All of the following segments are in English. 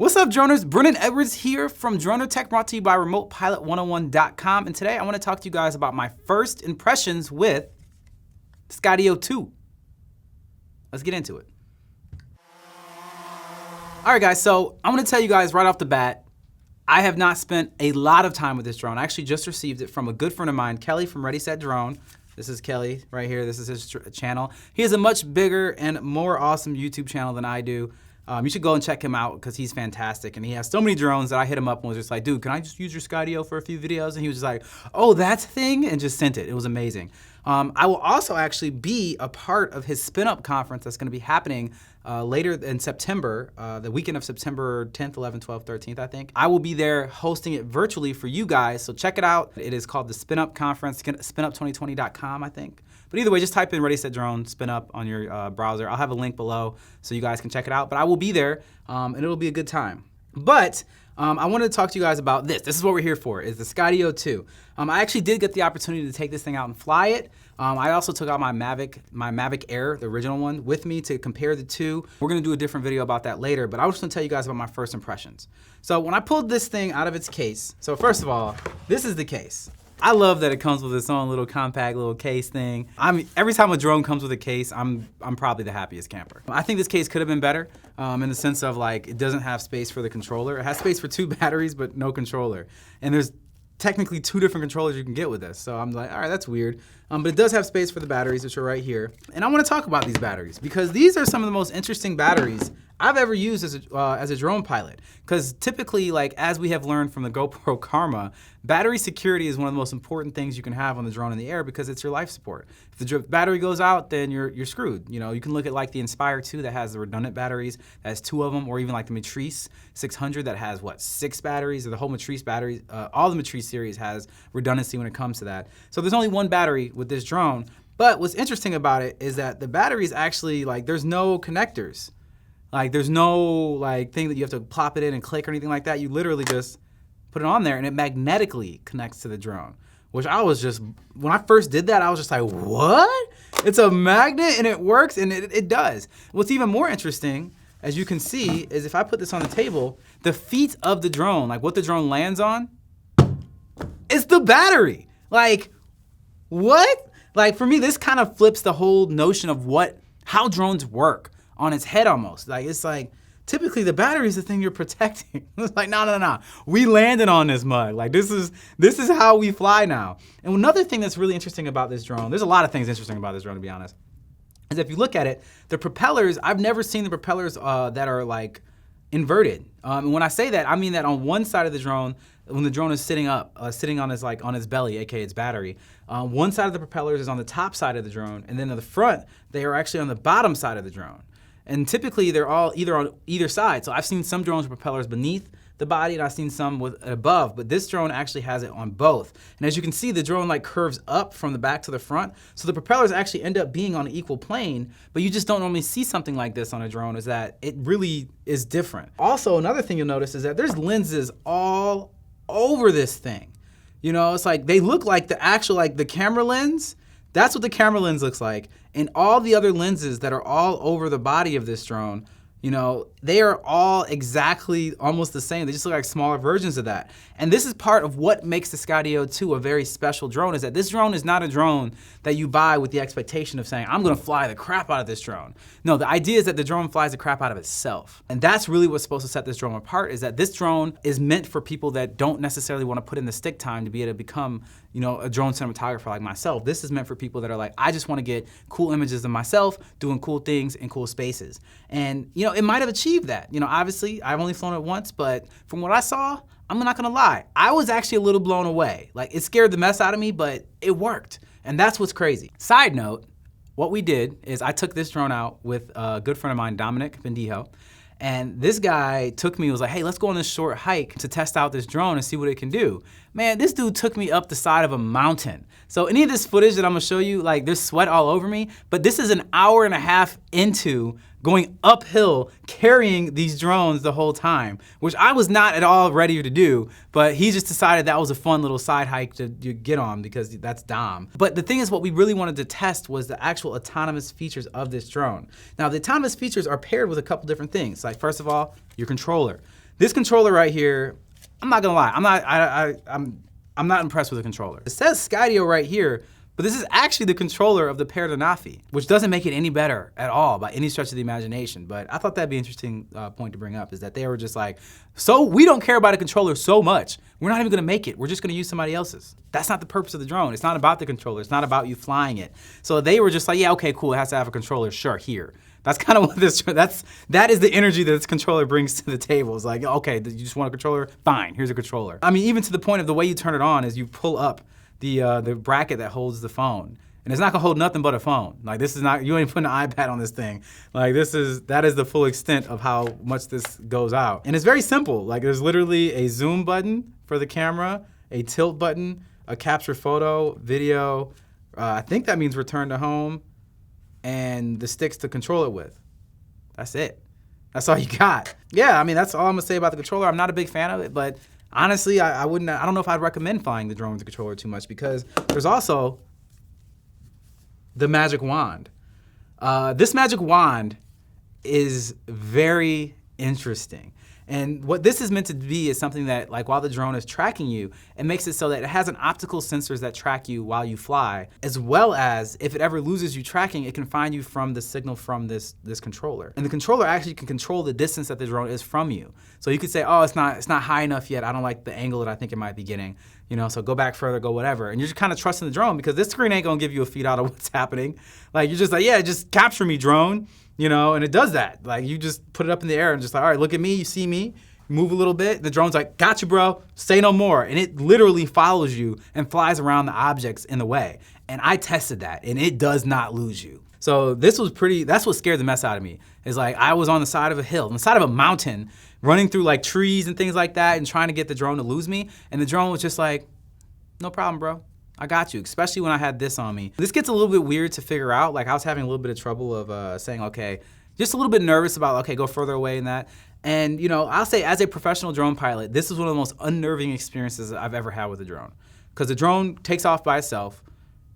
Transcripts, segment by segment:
What's up, Droners? Brennan Edwards here from Dronr Tech, brought to you by RemotePilot101.com. And today I want to talk to you guys about my first impressions with Skydio 2. Let's get into it. All right, guys, so I'm going to tell you guys right off the bat, I have not spent a lot of time with this drone. I actually just received it from a good friend of mine, Kelly from Ready Set Drone. This is Kelly right here. This is his channel. He has a much bigger and more awesome YouTube channel than I do. You should go and check him out because he's fantastic, and he has so many drones that I hit him up and was just like, dude, can I just use your Skydio for a few videos? And he was just like, oh, that's a thing, and just sent it. It was amazing. I will also actually be a part of his Spin Up conference that's gonna be happening later in September, the weekend of September 10th, 11th, 12th, 13th, I think. I will be there hosting it virtually for you guys, so check it out. It is called the Spin Up Conference, spinup2020.com, I think. But either way, just type in Ready Set Drone, Spin Up on your browser. I'll have a link below so you guys can check it out. But I will be there, and it'll be a good time. But I wanted to talk to you guys about this. This is what we're here for, is the Skydio 2. I actually did get the opportunity to take this thing out and fly it. I also took out my Mavic Air, the original one, with me to compare the two. We're gonna do a different video about that later, but I was just gonna tell you guys about my first impressions. So when I pulled this thing out of its case, so first of all, this is the case. I love that it comes with its own little compact little case thing. Every time a drone comes with a case, I'm probably the happiest camper. I think this case could have been better in the sense of like, it doesn't have space for the controller. It has space for 2 batteries, but no controller. And there's technically 2 different controllers you can get with this. So I'm like, all right, that's weird. But it does have space for the batteries, which are right here. And I wanna talk about these batteries because these are some of the most interesting batteries I've ever used as a drone pilot. Because typically, like as we have learned from the GoPro Karma, battery security is one of the most important things you can have on the drone in the air because it's your life support. If the battery goes out, then you're screwed. You know, you can look at like the Inspire 2 that has the redundant batteries, that has 2 of them, or even like the Matrice 600 that has what, 6 batteries, or the whole Matrice batteries. All the Matrice series has redundancy when it comes to that. So there's only 1 battery with this drone. But what's interesting about it is that the batteries actually, like, there's no connectors. Like there's no like thing that you have to plop it in and click or anything like that. You literally just put it on there and it magnetically connects to the drone. Which I was just, when I first did that, I was just like, what? It's a magnet and it works, and it does. What's even more interesting, as you can see, is if I put this on the table, the feet of the drone, like what the drone lands on, is the battery. Like, what? Like for me, this kind of flips the whole notion of how drones work on its head almost. Like it's like, typically the battery is the thing you're protecting. It's like, no. We landed on this mug. Like this is how we fly now. And another thing that's really interesting about this drone, there's a lot of things interesting about this drone to be honest, is if you look at it, the propellers, I've never seen the propellers that are like inverted. And when I say that, I mean that on one side of the drone, when the drone is sitting up, sitting on its belly, aka its battery, one side of the propellers is on the top side of the drone, and then on the front, they are actually on the bottom side of the drone. And typically they're all either on either side. So I've seen some drones with propellers beneath the body and I've seen some with above, but this drone actually has it on both. And as you can see, the drone like curves up from the back to the front. So the propellers actually end up being on an equal plane, but you just don't normally see something like this on a drone, is that it really is different. Also, another thing you'll notice is that there's lenses all over this thing. You know, it's like they look like the actual, like the camera lens. That's what the camera lens looks like. And all the other lenses that are all over the body of this drone, you know, they are all exactly almost the same. They just look like smaller versions of that. And this is part of what makes the Skydio 2 a very special drone, is that this drone is not a drone that you buy with the expectation of saying, I'm gonna fly the crap out of this drone. No, the idea is that the drone flies the crap out of itself. And that's really what's supposed to set this drone apart, is that this drone is meant for people that don't necessarily wanna put in the stick time to be able to become, you know, a drone cinematographer like myself. This is meant for people that are like, I just wanna get cool images of myself doing cool things in cool spaces. And, you know, it might have achieved that. You know, obviously, I've only flown it once, but from what I saw, I'm not gonna lie, I was actually a little blown away. Like, it scared the mess out of me, but it worked. And that's what's crazy. Side note, what we did is I took this drone out with a good friend of mine, Dominic Bendijo, and this guy took me, was like, hey, let's go on this short hike to test out this drone and see what it can do. Man, this dude took me up the side of a mountain. So any of this footage that I'm gonna show you, like there's sweat all over me, but this is an hour and a half into going uphill, carrying these drones the whole time, which I was not at all ready to do, but he just decided that was a fun little side hike to get on because that's Dom. But the thing is, what we really wanted to test was the actual autonomous features of this drone. Now, the autonomous features are paired with a couple different things. Like, first of all, your controller. This controller right here, I'm not gonna lie, I'm not impressed with the controller. It says Skydio right here, but this is actually the controller of the Dronr, which doesn't make it any better at all by any stretch of the imagination. But I thought that'd be an interesting point to bring up, is that they were just like, so we don't care about a controller so much, we're not even gonna make it, we're just gonna use somebody else's. That's not the purpose of the drone. It's not about the controller, it's not about you flying it. So they were just like, yeah, okay, cool, it has to have a controller, sure, here. That's kind of what that is the energy that this controller brings to the table. It's like, okay, you just want a controller? Fine, here's a controller. I mean, even to the point of the way you turn it on is you pull up the bracket that holds the phone. And it's not gonna hold nothing but a phone. Like, this is not, you ain't putting an iPad on this thing. Like, that is the full extent of how much this goes out. And it's very simple. Like, there's literally a zoom button for the camera, a tilt button, a capture photo, video, I think that means return to home, and the sticks to control it with. That's it. That's all you got. Yeah, I mean, that's all I'm gonna say about the controller. I'm not a big fan of it, but honestly, I don't know if I'd recommend flying the drone with the controller too much, because there's also the magic wand. This magic wand is very interesting. And what this is meant to be is something that, like, while the drone is tracking you, it makes it so that it has an optical sensors that track you while you fly, as well as if it ever loses you tracking, it can find you from the signal from this controller. And the controller actually can control the distance that the drone is from you. So you could say, oh, it's not high enough yet, I don't like the angle that I think it might be getting, you know, so go back further, go whatever. And you're just kind of trusting the drone, because this screen ain't gonna give you a feed out of what's happening. Like, you're just like, yeah, just capture me, drone. You know, and it does that. Like, you just put it up in the air and just like, all right, look at me, you see me, move a little bit. The drone's like, got you, bro, say no more. And it literally follows you and flies around the objects in the way. And I tested that, and it does not lose you. So this was that's what scared the mess out of me. Is like, I was on the side of a hill, on the side of a mountain, running through like trees and things like that and trying to get the drone to lose me. And the drone was just like, no problem, bro. I got you, especially when I had this on me. This gets a little bit weird to figure out. Like, I was having a little bit of trouble of saying, okay, just a little bit nervous about, okay, go further away in that. And, you know, I'll say as a professional drone pilot, this is one of the most unnerving experiences I've ever had with a drone. Because the drone takes off by itself,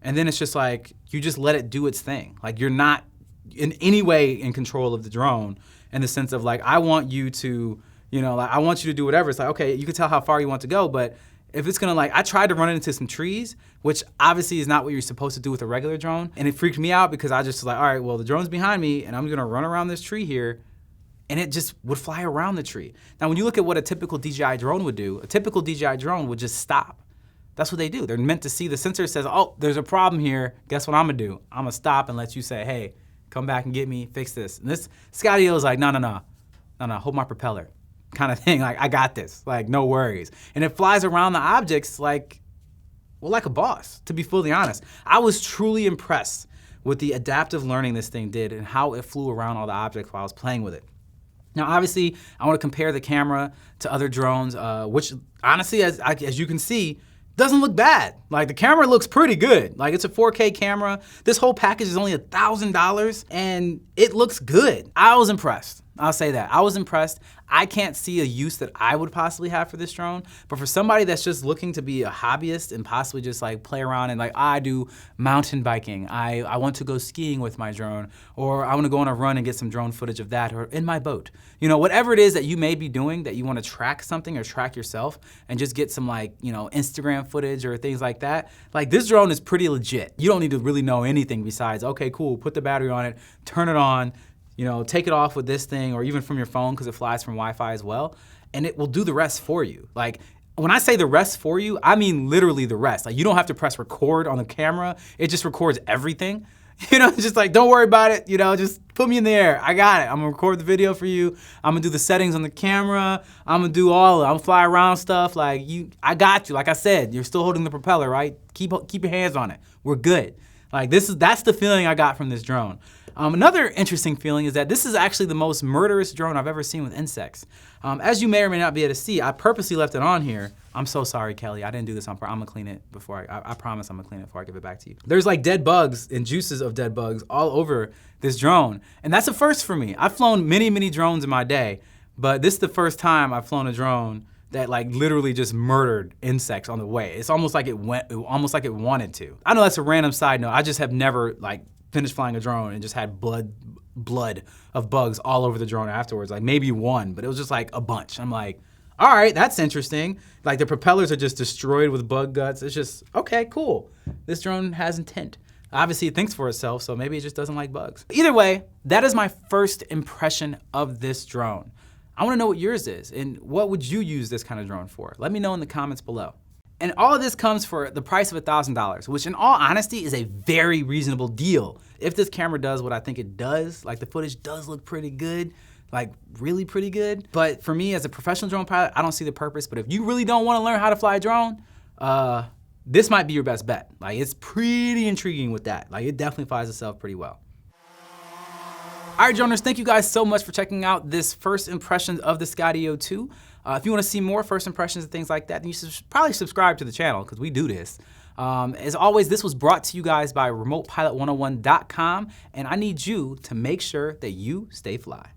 and then it's just like, you just let it do its thing. Like, you're not in any way in control of the drone, in the sense of like, I want you to, you know, like, I want you to do whatever. It's like, okay, you can tell how far you want to go, but if it's gonna, like, I tried to run it into some trees, which obviously is not what you're supposed to do with a regular drone, and it freaked me out because I just was like, all right, well, the drone's behind me, and I'm gonna run around this tree here, and it just would fly around the tree. Now, when you look at what a typical DJI drone would do, a typical DJI drone would just stop. That's what they do. They're meant to see the sensor says, oh, there's a problem here. Guess what I'm gonna do? I'm gonna stop and let you say, hey, come back and get me, fix this. And this Skydio is like, no, hold my propeller. Kind of thing, like, I got this, like, no worries. And it flies around the objects like, well, like a boss, to be fully honest. I was truly impressed with the adaptive learning this thing did and how it flew around all the objects while I was playing with it. Now, obviously, I want to compare the camera to other drones, which honestly, as you can see, doesn't look bad. Like, the camera looks pretty good. Like, it's a 4K camera. This whole package is only $1,000, and it looks good. I was impressed. I'll say that. I was impressed. I can't see a use that I would possibly have for this drone, but for somebody that's just looking to be a hobbyist and possibly just like play around and like, I do mountain biking, I want to go skiing with my drone, or I want to go on a run and get some drone footage of that, or in my boat. You know, whatever it is that you may be doing, that you want to track something or track yourself and just get some, like, you know, Instagram footage or things like that, like, this drone is pretty legit. You don't need to really know anything besides, okay, cool, put the battery on it, turn it on, you know, take it off with this thing, or even from your phone, because it flies from Wi-Fi as well, and it will do the rest for you. Like, when I say the rest for you, I mean literally the rest. Like, you don't have to press record on the camera. It just records everything. You know, just like, don't worry about it, you know, just put me in the air. I got it. I'm gonna record the video for you. I'm gonna do the settings on the camera. I'm gonna do all of it. I'm gonna fly around stuff. Like, I got you. Like I said, you're still holding the propeller, right? Keep your hands on it. We're good. Like, that's the feeling I got from this drone. Another interesting feeling is that this is actually the most murderous drone I've ever seen with insects. As you may or may not be able to see, I purposely left it on here. I'm so sorry, Kelly. I didn't do this on purpose. I'm gonna clean it before I promise I'm gonna clean it before I give it back to you. There's like dead bugs and juices of dead bugs all over this drone. And that's a first for me. I've flown many, many drones in my day, but this is the first time I've flown a drone that like literally just murdered insects on the way. It's almost like it wanted to. I know that's a random side note. I just have never like finished flying a drone and just had blood blood of bugs all over the drone afterwards. Like maybe one, but it was just like a bunch. I'm like, all right, that's interesting. Like the propellers are just destroyed with bug guts. It's just, okay, cool. This drone has intent. Obviously it thinks for itself, so maybe it just doesn't like bugs. Either way, that is my first impression of this drone. I wanna know what yours is, and what would you use this kind of drone for? Let me know in the comments below. And all of this comes for the price of $1,000, which in all honesty is a very reasonable deal. If this camera does what I think it does, like the footage does look pretty good, like really pretty good. But for me as a professional drone pilot, I don't see the purpose. But if you really don't wanna learn how to fly a drone, this might be your best bet. Like it's pretty intriguing with that. Like it definitely flies itself pretty well. All right, Droners, thank you guys so much for checking out this first impressions of the Skydio 2. If you want to see more first impressions and things like that, then you should probably subscribe to the channel because we do this. As always, this was brought to you guys by remotepilot101.com, and I need you to make sure that you stay fly.